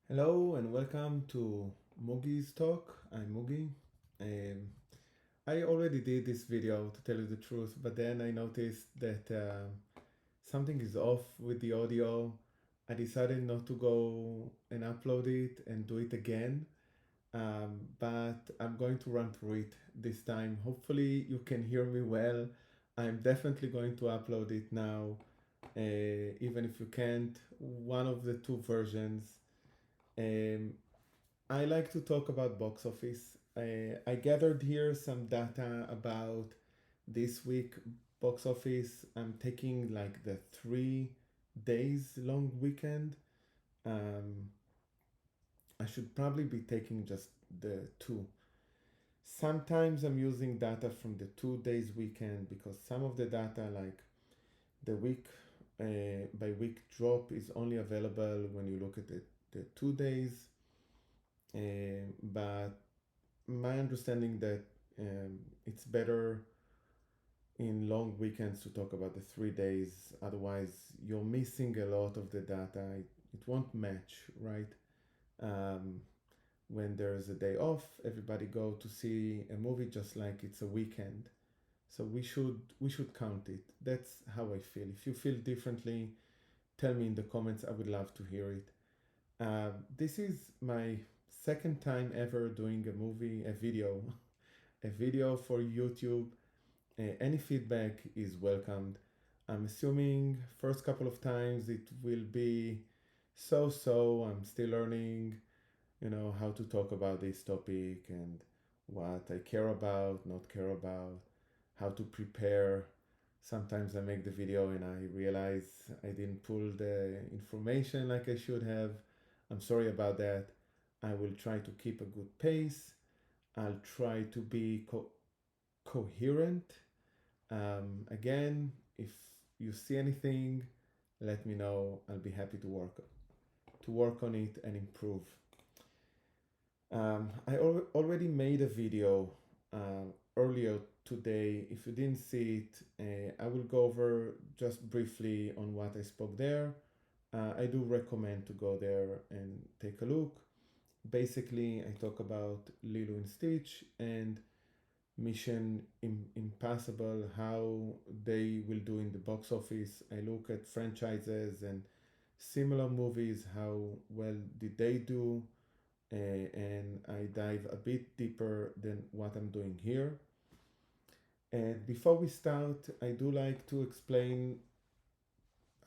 Hello and welcome to Moogi's talk. I'm Moogi. Um, I already did this video to tell you the truth, but then I noticed that something is off with the audio. I decided not to go and upload it and do it again, but I'm going to run through it this time. Hopefully, you can hear me well. I'm definitely going to upload it now, even if you can't, one of the two versions. Um, I like to talk about box office. I gathered here some data about this week box office. I'm taking like the 3 days long weekend. Um, I should probably be taking just the two. Sometimes I'm using data from the 2 days weekend because some of the data, like the week by week drop, is only available when you look at the 2 days. But my understanding that it's better in long weekends to talk about the 3 days. Otherwise, you're missing a lot of the data. It won't match, right? Um, when there's a day off, everybody go to see a movie just like it's a weekend. So we should count it. That's how I feel. If you feel differently, tell me in the comments. I would love to hear it. This is my second time ever doing a video, a video for YouTube. Any feedback is welcomed. I'm assuming first couple of times it will be so. I'm still learning, how to talk about this topic and what I care about, not care about, how to prepare. Sometimes I make the video and I realize I didn't pull the information like I should have. I'm sorry about that. I will try to keep a good pace. I'll try to be coherent. Again, if you see anything, let me know. I'll be happy to work on it and improve. I already made a video earlier today. If you didn't see it, I will go over just briefly on what I spoke there. I do recommend to go there and take a look. Basically, I talk about Lilo and Stitch and Mission Impossible, how they will do in the box office. I look at franchises and similar movies, how well did they do, and I dive a bit deeper than what I'm doing here. And before we start, I do like to explain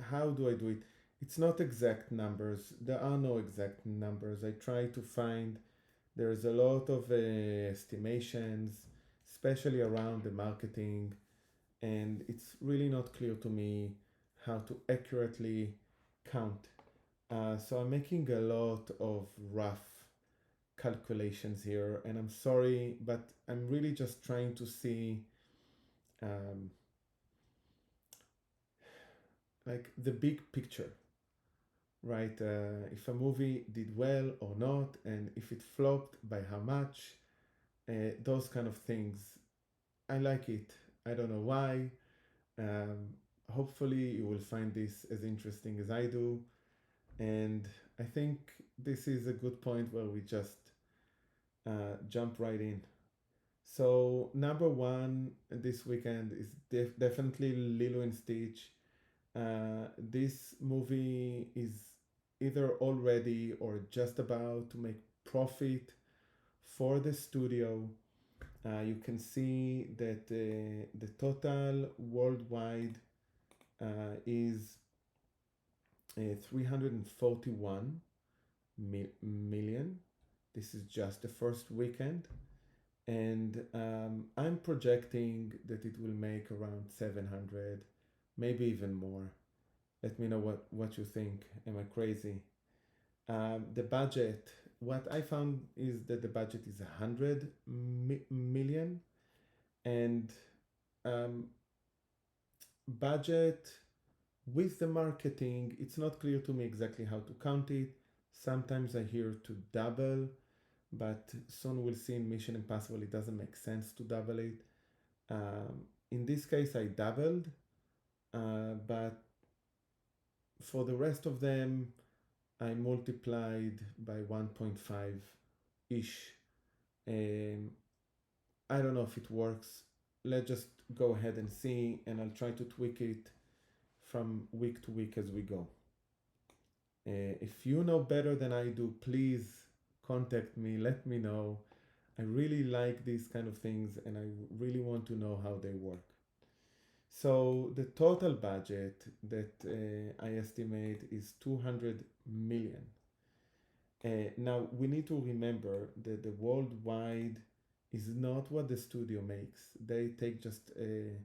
how do I do it. It's not exact numbers. There are no exact numbers. I try to find there's a lot of estimations, especially around the marketing, and it's really not clear to me how to accurately count. So I'm making a lot of rough calculations here, and I'm sorry, but I'm really just trying to see um, like the big picture, right? If a movie did well or not, and if it flopped by how much, those kind of things. I like it. I don't know why. Um, Hopefully, you will find this as interesting as I do. And I think this is a good point where we just jump right in. So, number one this weekend is definitely Lilo and Stitch. This movie is either already or just about to make profit for the studio. You can see that the total worldwide is 341 million. This is just the first weekend, and I'm projecting that it will make around 700, maybe even more. Let me know what you think. Am I crazy? The budget, what I found is that the budget is 100 million, and um, budget with the marketing, it's not clear to me exactly how to count it. Sometimes I hear to double, but soon we'll see in Mission Impossible it doesn't make sense to double it. In this case, I doubled, but for the rest of them, I multiplied by 1.5 ish. Um, I don't know if it works. Let's just go ahead and see, and I'll try to tweak it from week to week as we go. If you know better than I do, please contact me, let me know. I really like these kind of things and I really want to know how they work. So the total budget that I estimate is 200 million. Now we need to remember that the worldwide is not what the studio makes. They take just a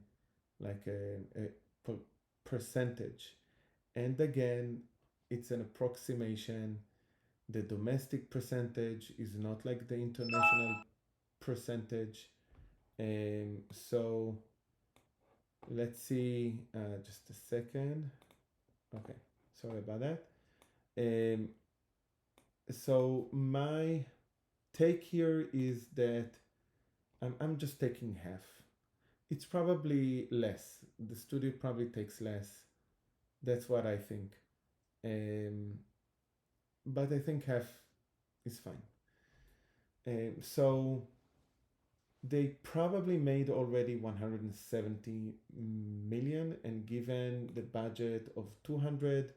percentage. And again, it's an approximation. The domestic percentage is not like the international percentage. So let's see, just a second. Okay, sorry about that. Um, so my take here is that I'm just taking half. It's probably less. The studio probably takes less. That's what I think. Um, but I think half is fine. So they probably made already 170 million, and given the budget of 200,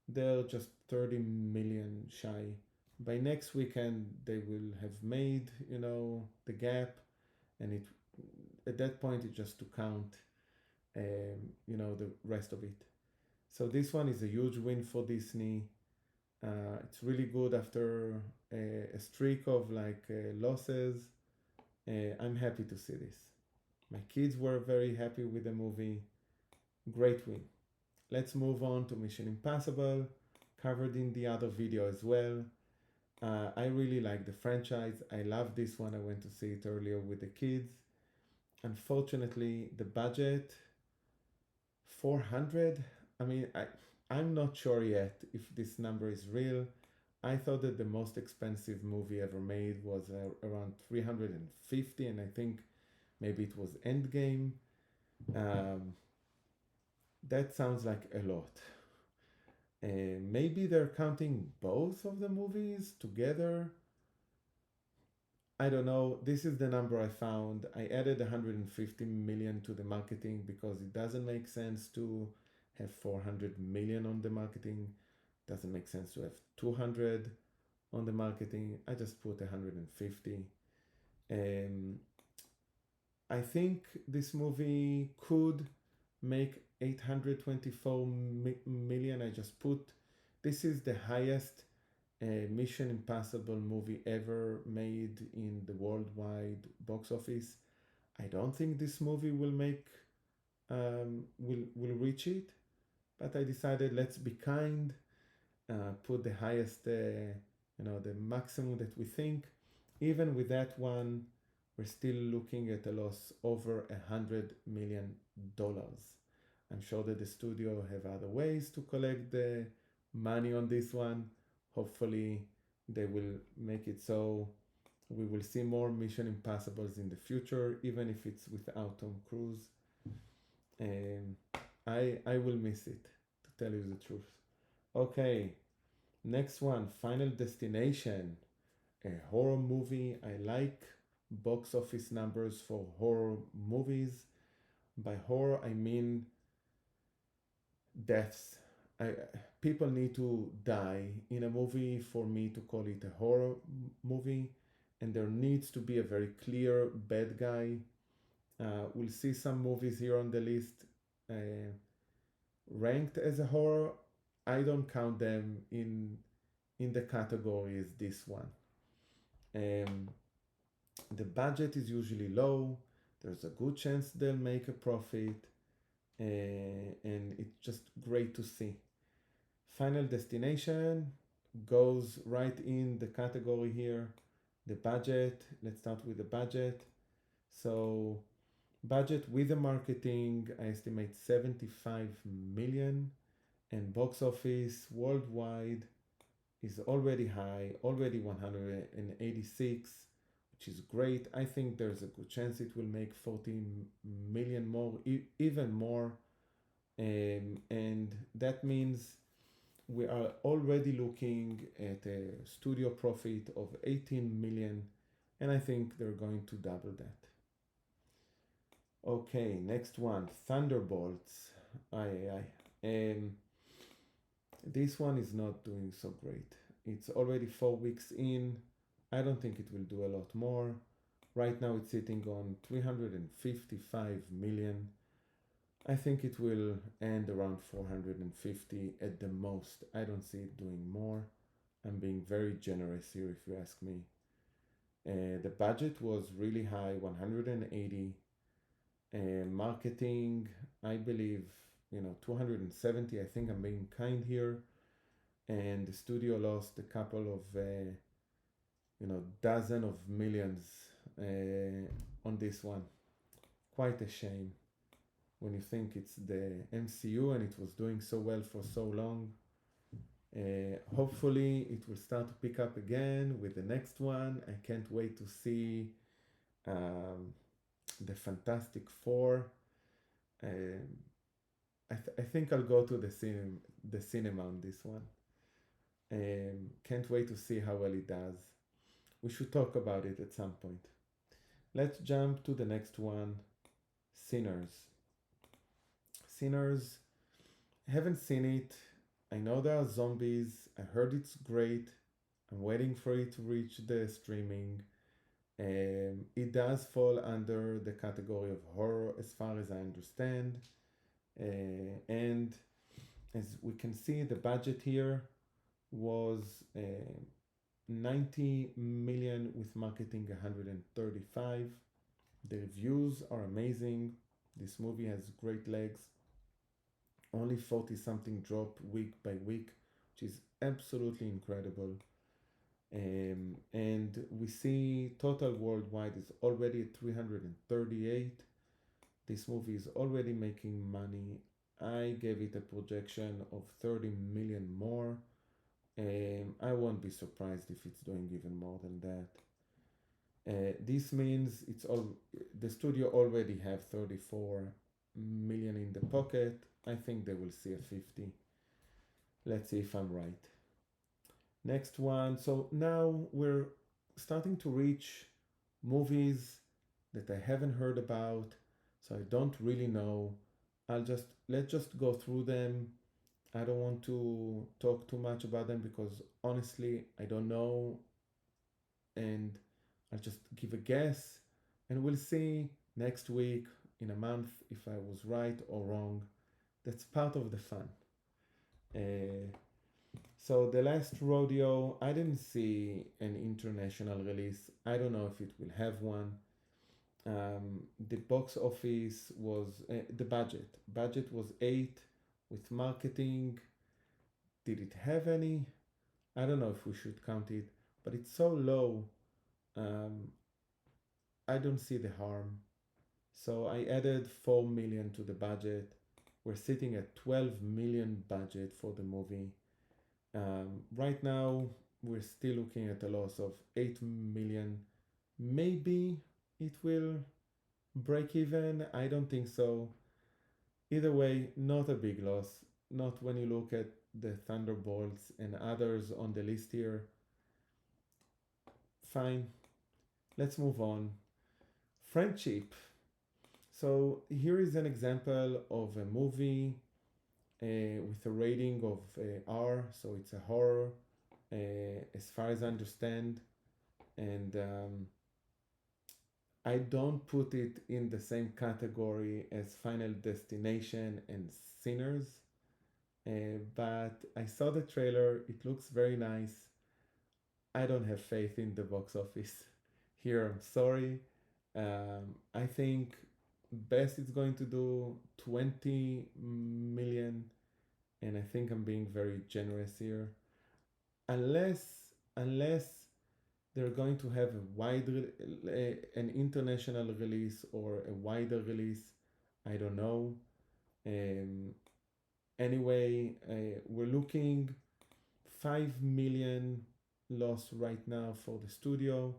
they're just 30 million shy. By next weekend, they will have made, the gap, and it at that point it's just to count, the rest of it. So this one is a huge win for Disney. It's really good after a streak of losses. I'm happy to see this. My kids were very happy with the movie. Great win. Let's move on to Mission Impossible, covered in the other video as well. I really like the franchise. I love this one. I went to see it earlier with the kids. Unfortunately, the budget 400. I mean, I'm not sure yet if this number is real. I thought that the most expensive movie ever made was around 350, and I think maybe it was Endgame. Um, that sounds like a lot. Maybe they're counting both of the movies together. I don't know. This is the number I found. I added 150 million to the marketing because it doesn't make sense to have 400 million on the marketing. Doesn't make sense to have 200 on the marketing. I just put 150. I think this movie could make 824 million. I just put this is the highest Mission Impossible movie ever made in the worldwide box office. I don't think this movie will make will reach it, but I decided let's be kind, put the highest, the maximum that we think. Even with that one, we're still looking at a loss over $100 million. I'm sure that the studio have other ways to collect the money on this one. Hopefully, they will make it so we will see more Mission Impossibles in the future, even if it's without Tom Cruise. I will miss it, to tell you the truth. Okay, next one, Final Destination, a horror movie. I like box office numbers for horror movies. By horror, I mean deaths. I, People need to die in a movie for me to call it a horror movie, and there needs to be a very clear bad guy. We'll see some movies here on the list ranked as a horror. I don't count them in the category as this one. The budget is usually low. There's a good chance they'll make a profit, and it's just great to see. Final Destination goes right in the category here. The budget, let's start with the budget. So budget with the marketing, I estimate 75 million, and box office worldwide is already high, already 186, which is great. I think there's a good chance it will make 40 million more, even more. And that means we are already looking at a studio profit of 18 million, and I think they're going to double that. Okay, next one, Thunderbolts. This one is not doing so great. It's already 4 weeks in. I don't think it will do a lot more. Right now it's sitting on 355 million. I think it will end around 450 at the most. I don't see it doing more. I'm being very generous here if you ask me. The budget was really high, 180. Marketing, I believe, 270. I think I'm being kind here. And the studio lost a couple of, dozen of millions on this one. Quite a shame when you think it's the MCU and it was doing so well for so long. Hopefully it will start to pick up again with the next one. I can't wait to see the Fantastic Four. I think I'll go to the cinema on this one. Can't wait to see how well it does. We should talk about it at some point. Let's jump to the next one, Sinners. Sinners, haven't seen it. I know there are zombies. I heard it's great. I'm waiting for it to reach the streaming. It does fall under the category of horror as far as I understand. And as we can see, the budget here was 90 million with marketing 135. The reviews are amazing. This movie has great legs. Only 40 something drop week by week, which is absolutely incredible. And we see total worldwide is already at 338. This movie is already making money. I gave it a projection of 30 million more. I won't be surprised if it's doing even more than that. This means the studio already have 34 million in the pocket. I think they will see a 50. Let's see if I'm right. Next one. So now we're starting to reach movies that I haven't heard about, so I don't really know. Let's just go through them. I don't want to talk too much about them because honestly I don't know, and I'll just give a guess and we'll see next week, in a month, if I was right or wrong. That's part of the fun. So the last rodeo, I didn't see an international release. I don't know if it will have one. The box office was the budget was 8 with marketing. Did it have any? I don't know if we should count it, but it's so low. I don't see the harm. So I added 4 million to the budget. We're sitting at 12 million budget for the movie. Right now, we're still looking at a loss of 8 million. Maybe it will break even. I don't think so. Either way, not a big loss. Not when you look at the Thunderbolts and others on the list here. Fine. Let's move on. Friendship. So here is an example of a movie with a rating of R, so it's a horror, as far as I understand, and I don't put it in the same category as Final Destination and Sinners, but I saw the trailer. It looks very nice. I don't have faith in the box office here. I'm sorry. I think best it's going to do 20 million, and I think I'm being very generous here. Unless they're going to have an international release or a wider release, I don't know. Anyway, we're looking 5 million loss right now for the studio.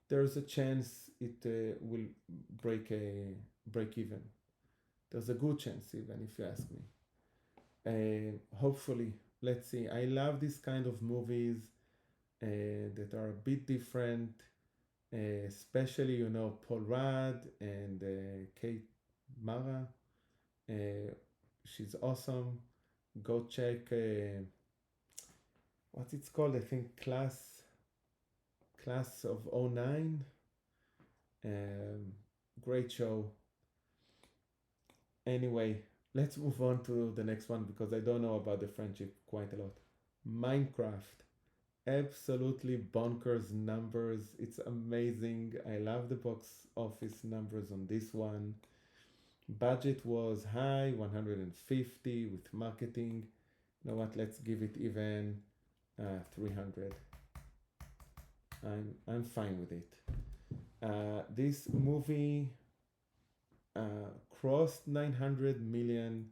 There's a chance it will break even. There's a good chance, even, if you ask me. Hopefully, let's see. I love this kind of movies that are a bit different, especially Paul Rudd and Kate Mara. She's awesome. Go check what's it's called? I think Class of '09. Um, Great show. Anyway, let's move on to the next one because I don't know about the friendship quite a lot. Minecraft. Absolutely bonkers numbers. It's amazing. I love the box office numbers on this one. Budget was high, 150 with marketing. You know what? Let's give it even 300. I'm fine with it. This movie crossed 900 million,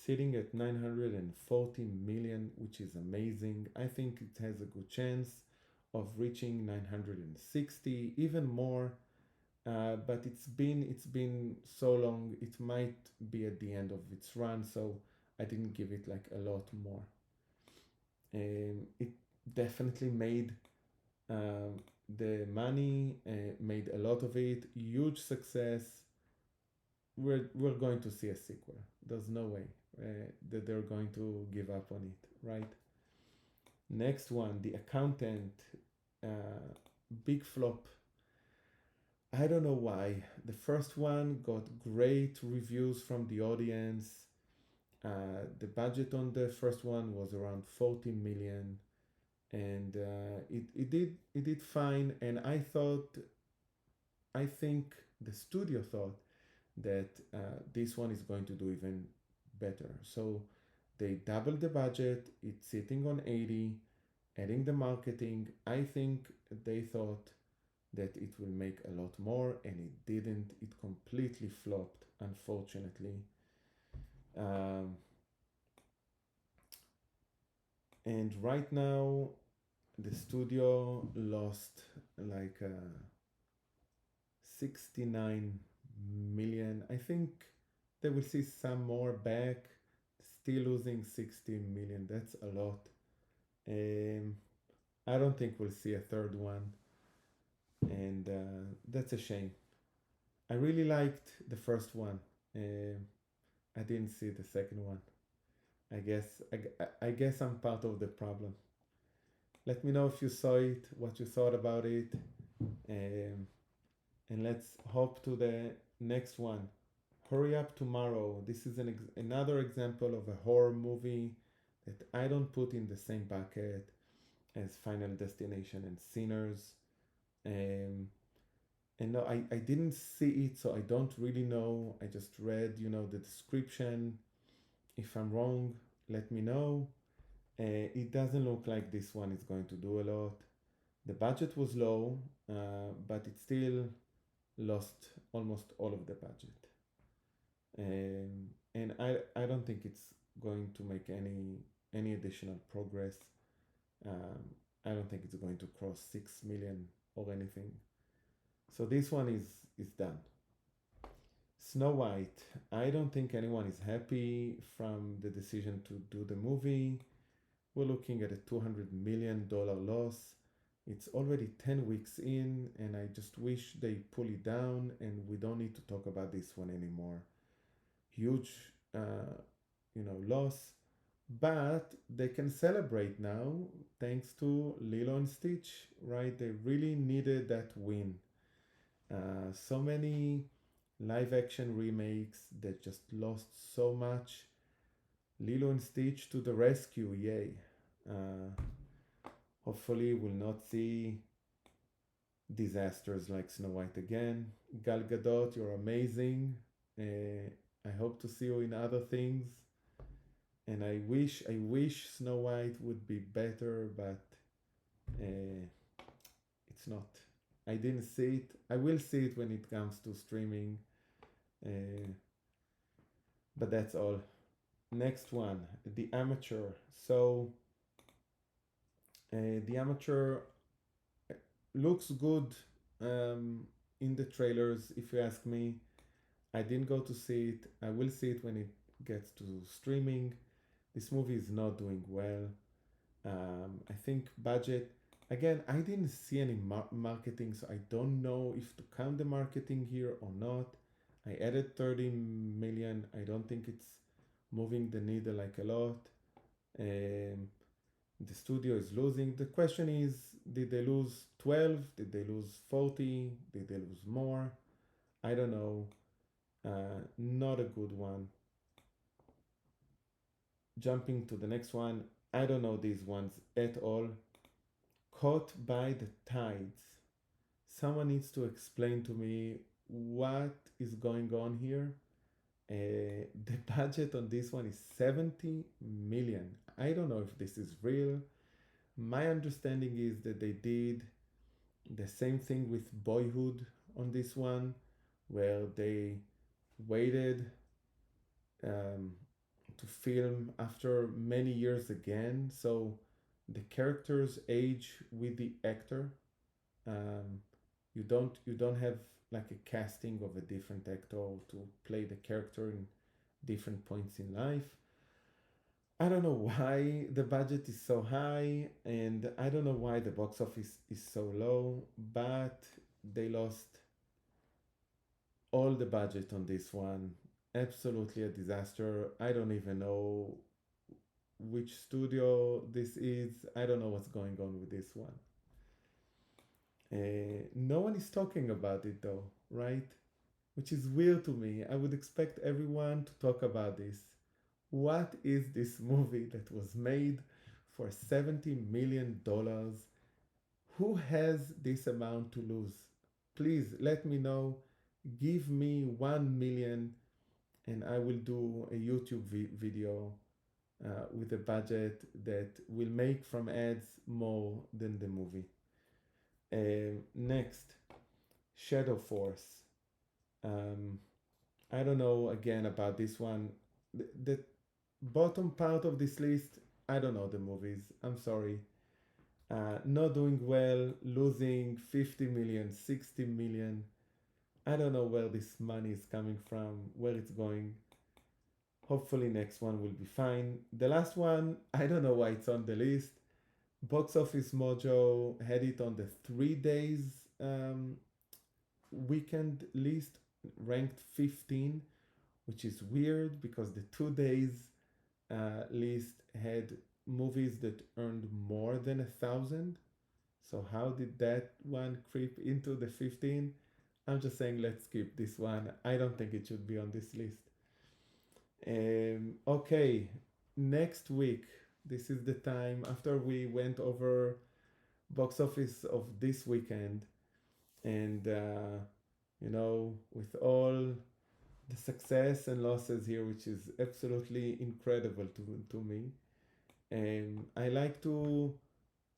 sitting at 940 million, which is amazing. I think it has a good chance of reaching 960, even more. But it's been so long. It might be at the end of its run, so I didn't give it like a lot more. It definitely made the money, made a lot of it, huge success. We're going to see a sequel. There's no way that they're going to give up on it, right? Next one, The Accountant, big flop. I don't know why. The first one got great reviews from the audience. The budget on the first one was around 40 million, and it did fine. And I think the studio thought that this one is going to do even better. So they doubled the budget. It's sitting on 80, adding the marketing. I think they thought that it will make a lot more, and it didn't. It completely flopped, unfortunately. Um, and right now, the studio lost like 69 million. I think they will see some more back. Still losing 60 million. That's a lot. Um, I don't think we'll see a third one, and that's a shame. I really liked the first one. I didn't see the second one. I guess I'm part of the problem. Let me know if you saw it, what you thought about it, um, and let's hop to the next one. Hurry Up Tomorrow. This is another example of a horror movie that I don't put in the same bucket as Final Destination and Sinners. Um, and no, I didn't see it, so I don't really know. I just read, the description. If I'm wrong, let me know. It doesn't look like this one is going to do a lot. The budget was low, but it still lost almost all of the budget. And I don't think it's going to make any additional progress. Um, I don't think it's going to cross 6 million or anything. So this one is done. Snow White. I don't think anyone is happy from the decision to do the movie. We're looking at a $200 million loss. It's already 10 weeks in, and I just wish they pull it down and we don't need to talk about this one anymore. Huge, loss. But they can celebrate now thanks to Lilo and Stitch, right? They really needed that win. So many live action remakes that just lost so much. Lilo and Stitch to the rescue, yay. Uh, Hopefully, we'll not see disasters like Snow White again. Gal Gadot, you're amazing. I hope to see you in other things. And I wish Snow White would be better, but it's not. I didn't see it. I will see it when it comes to streaming. Uh, but that's all. Next one, The Amateur. So, The Amateur looks good um, in the trailers, if you ask me. I didn't go to see it. I will see it when it gets to streaming. This movie is not doing well. I think budget. Again, I didn't see any marketing, so I don't know if to count the marketing here or not. I added 30 million. I don't think it's moving the needle like a lot. Um, the studio is losing. The question is, did they lose 12? Did they lose 40? Did they lose more? I don't know. Not a good one. Jumping to the next one. I don't know these ones at all. Caught by the tides. Someone needs to explain to me what is going on here. The budget on this one is 70 million. I don't know if this is real. My understanding is that they did the same thing with Boyhood on this one, where they waited um, to film after many years again. So the characters age with the actor. Um, you don't have like a casting of a different actor to play the character in different points in life. I don't know why the budget is so high, and I don't know why the box office is so low, but they lost all the budget on this one. Absolutely a disaster. I don't even know which studio this is. I don't know what's going on with this one. No one is talking about it though, right? Which is weird to me. I would expect everyone to talk about this. What is this movie that was made for $70 million? Who has this amount to lose? Please let me know. Give me 1 million and I will do a YouTube video with a budget that will make from ads more than the movie. Next, Shadow Force. Um, I don't know again about this one. The bottom part of this list, I don't know the movies. I'm sorry. Not doing well, losing 50 million, 60 million. I don't know where this money is coming from, where it's going. Hopefully, next one will be fine. The last one, I don't know why it's on the list. Box Office Mojo had it on the 3 days weekend list, ranked 15, which is weird because the 2 days list had movies that earned more than 1,000. So how did that one creep into the 15? I'm just saying let's skip this one. I don't think it should be on this list. Okay, next week. This is the time after we went over box office of this weekend, and with all the success and losses here, which is absolutely incredible to me. I like to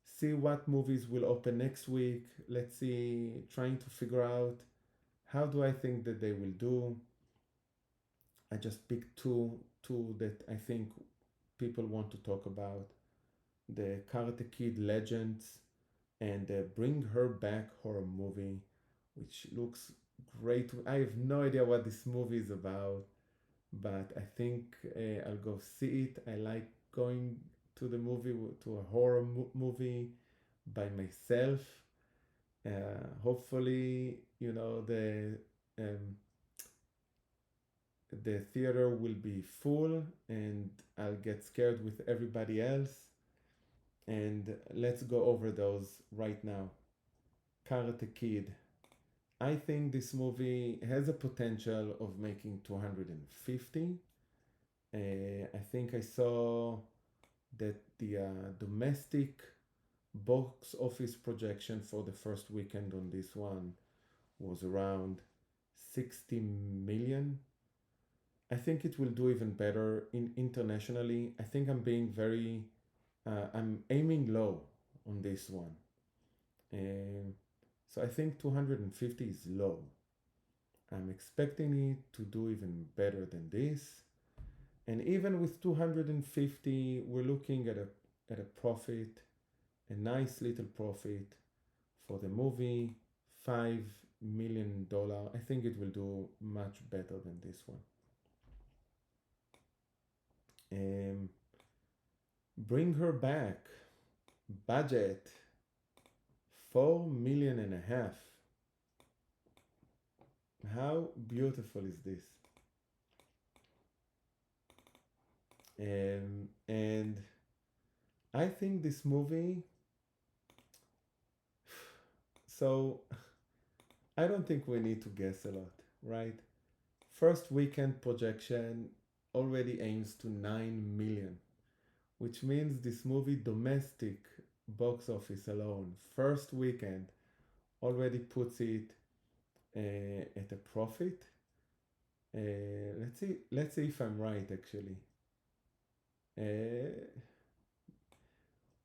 see what movies will open next week. Let's see, trying to figure out how do I think that they will do. I just picked two that I think people want to talk about: the Karate Kid Legends and the Bring Her Back horror movie, which looks great. I have no idea what this movie is about, but I think I'll go see it. I like going to the movie, to a horror movie by myself. Hopefully, um, the theater will be full and I'll get scared with everybody else. And let's go over those right now. Karate Kid. I think this movie has a potential of making 250. I think I saw that the domestic box office projection for the first weekend on this one was around 60 million. I think it will do even better internationally. I think I'm aiming low on this one. So I think 250 is low. I'm expecting it to do even better than this. And even with 250, we're looking at a profit, a nice little profit for the movie, $5 million. I think it will do much better than this one. Bring Her Back, budget 4.5 million. How beautiful is this? And I think this movie, so I don't think we need to guess a lot, right? First weekend projection already aims to 9 million, which means this movie domestic box office alone, first weekend, already puts it at a profit. Let's see if I'm right actually. Uh,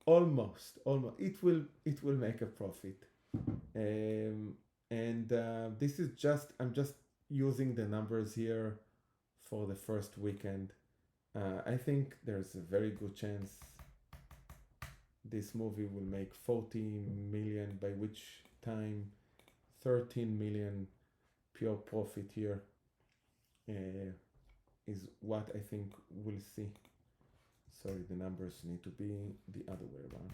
almost. It will make a profit. Um, and this is just I'm just using the numbers here for the first weekend. I think there's a very good chance this movie will make 40 million, by which time 13 million pure profit here is what I think we'll see. Sorry, the numbers need to be the other way around.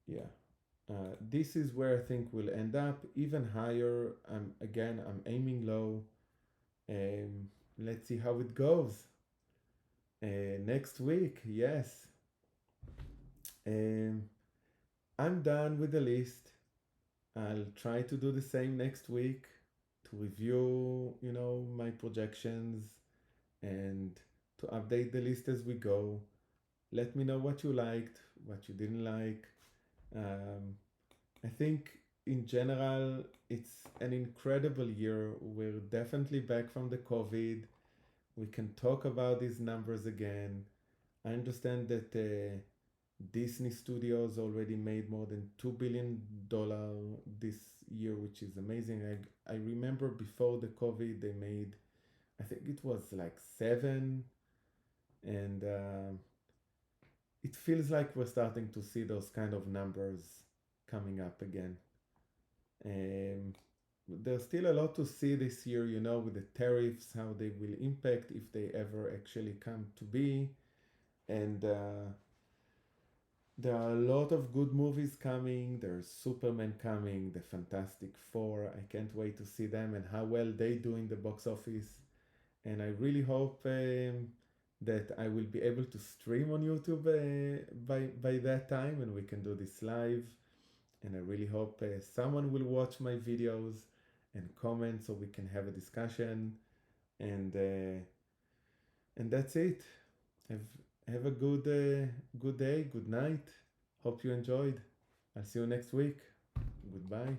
Yeah. This is where I think we'll end up, even higher. I'm aiming low. Let's see how it goes. Next week, yes. I'm done with the list. I'll try to do the same next week to review, my projections and to update the list as we go. Let me know what you liked, what you didn't like. I think in general, it's an incredible year. We're definitely back from the COVID. We can talk about these numbers again. I understand that Disney Studios already made more than $2 billion this year, which is amazing. I remember before the COVID, they made, I think it was like seven, and it feels like we're starting to see those kind of numbers coming up again. There's still a lot to see this year, with the tariffs, how they will impact if they ever actually come to be. And there are a lot of good movies coming. There's Superman coming, the Fantastic Four. I can't wait to see them and how well they do in the box office. And I really hope that I will be able to stream on YouTube by that time and we can do this live. And I really hope someone will watch my videos and comment so we can have a discussion. And that's it. Have a good day, good night. Hope you enjoyed. I'll see you next week. Goodbye.